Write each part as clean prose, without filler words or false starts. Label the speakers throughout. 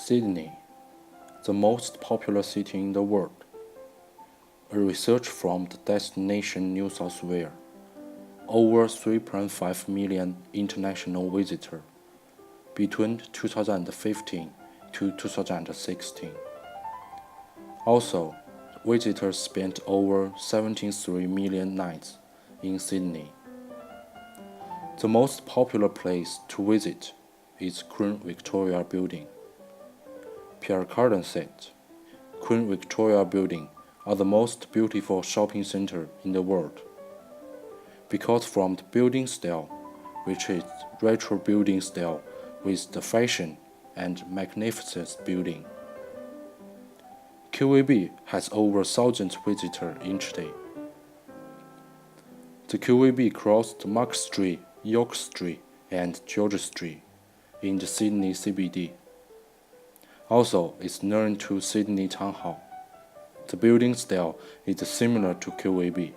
Speaker 1: Sydney, the most popular city in the world. A research from the Destination New South Wales, over 3.5 million international visitors between 2015 to 2016. Also, visitors spent over 73 million nights in Sydney. The most popular place to visit is Queen Victoria Building. Pierre Cardin said, Queen Victoria Building are the most beautiful shopping center in the world. Because from the building style, which is retro building style with the fashion and magnificent building. QVB has over 1,000 visitors each day. The QVB crossed Mark Street, York Street, and George Street in the Sydney CBD. Also, it's known to Sydney Town Hall. The building style is similar to QVB.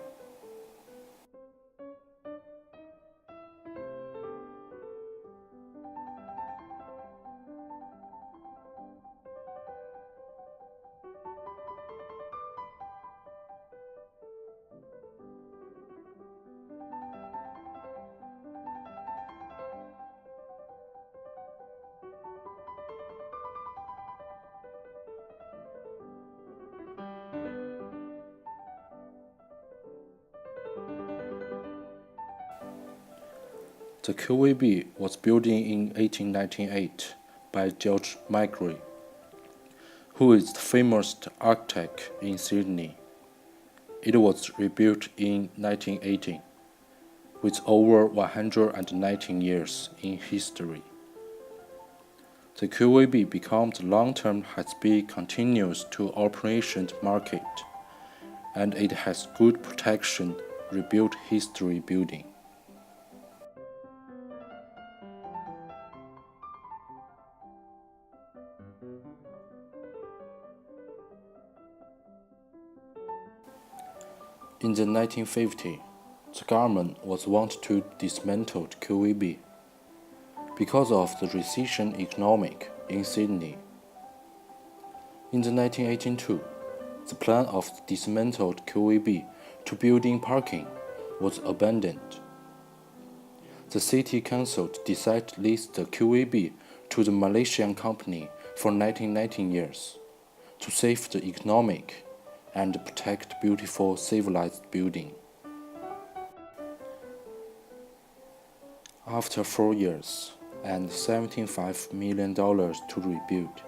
Speaker 1: The QVB was built in 1898 by George Magri, who is the famous architect in Sydney. It was rebuilt in 1918, with over 119 years in history. The QVB becomes long-term has-been continuous to operation market, and it has good protection rebuilt history building. In the 1950s, the government was wanting to dismantle QVB because of the recession economic in Sydney. In the 1982, the plan of the dismantled QVB to building parking was abandoned. The city council decided to lease the QVB to the Malaysian company for 19 years to save the economic and protect beautiful civilized building. After 4 years and $75 million to rebuild,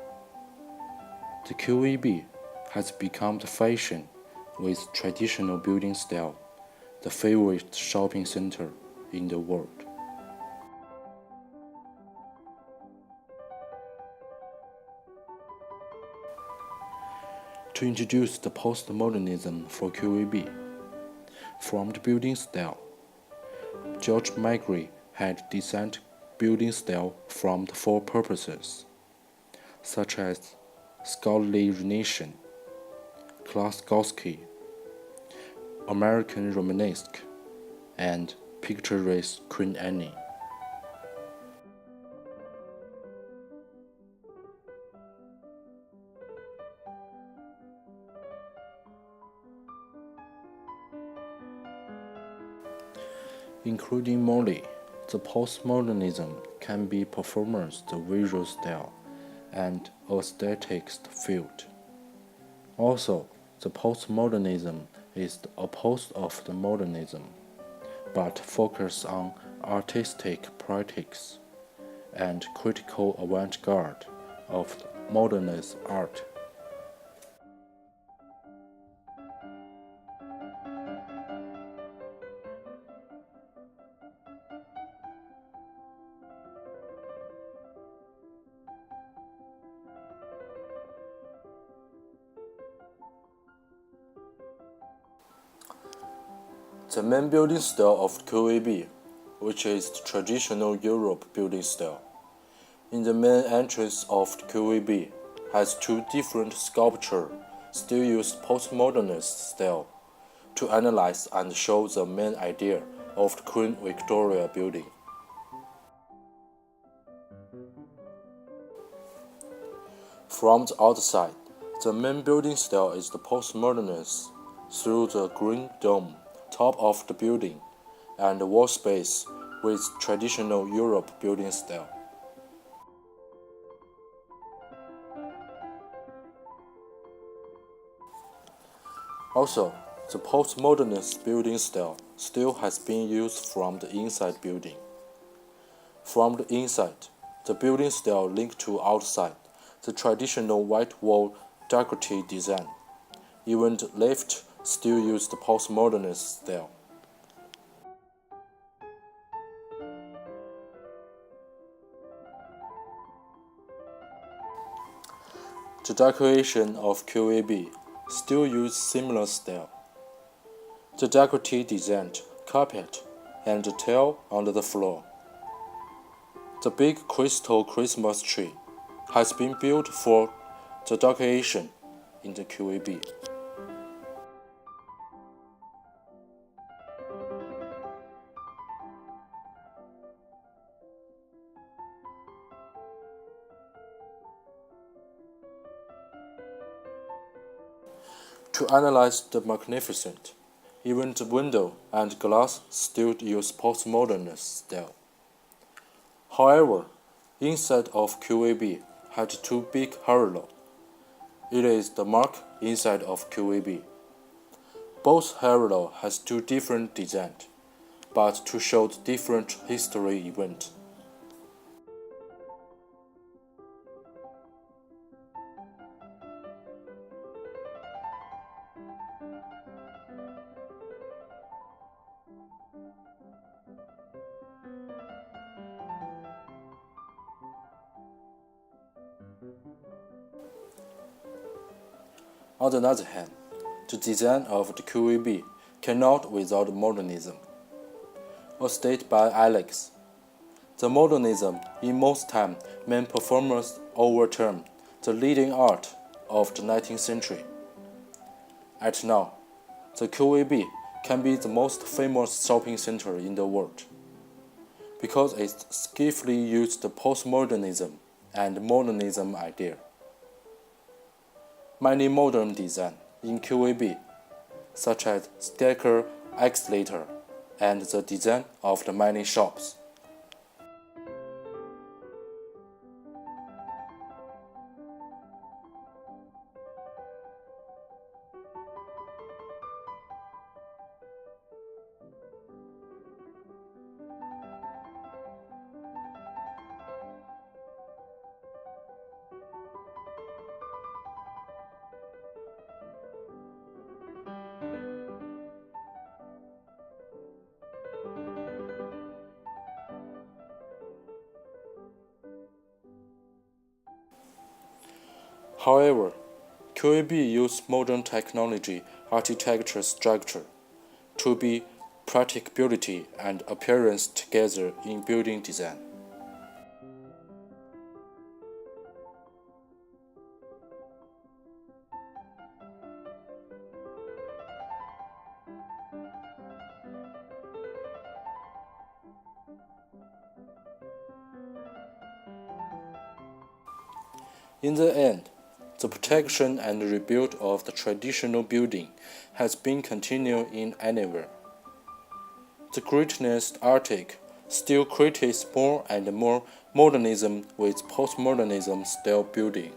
Speaker 1: the QVB has become the fashion with traditional building style, the favorite shopping center in the world. To introduce the postmodernism for QVB, from the building style, George Magri had designed building style from the 4 purposes, such as scholarly Renaissance, Classical, American Romanesque, and picturesque Queen Anne. Including Molly, the postmodernism can be performance, the visual style, and aesthetics field. Also, the postmodernism is the opposite of the modernism, but focus on artistic practice and critical avant-garde of modernist art. The main building style of QVB, which is the traditional Europe building style, in the main entrance of the QVB, has 2 different sculptures still use postmodernist style to analyze and show the main idea of the Queen Victoria Building. From the outside, the main building style is the postmodernist through the green dome, top of the building, and the wall space with traditional Europe building style. Also, the postmodernist building style still has been used from the inside building. From the inside, the building style linked to outside, the traditional white wall decorative design. Even the left still use the postmodernist style. The decoration of QVB still use similar style. The decorative design, carpet, and the tile under the floor. The big crystal Christmas tree has been built for the decoration in the QVB. To analyze the magnificent, even the window and glass still use postmodernist style. However, inside of QVB had two big parallel. It is the mark inside of QVB. Both parallel has two different designs, but to show the different history event. On the other hand, the design of the QVB cannot without modernism. As stated by Alex, the modernism in most time meant performers overturn the leading art of the 19th century. At now, the QVB can be the most famous shopping center in the world because it skillfully used the postmodernism and modernism idea. Many modern design in QVB, such as stacker escalator and the design of the many shops. However, QVB used modern technology architecture structure to be practicability and appearance together in building design. In the end, the protection and rebuild of the traditional building has been continued in anywhere. The greatness arctic still creates more and more modernism with postmodernism style building.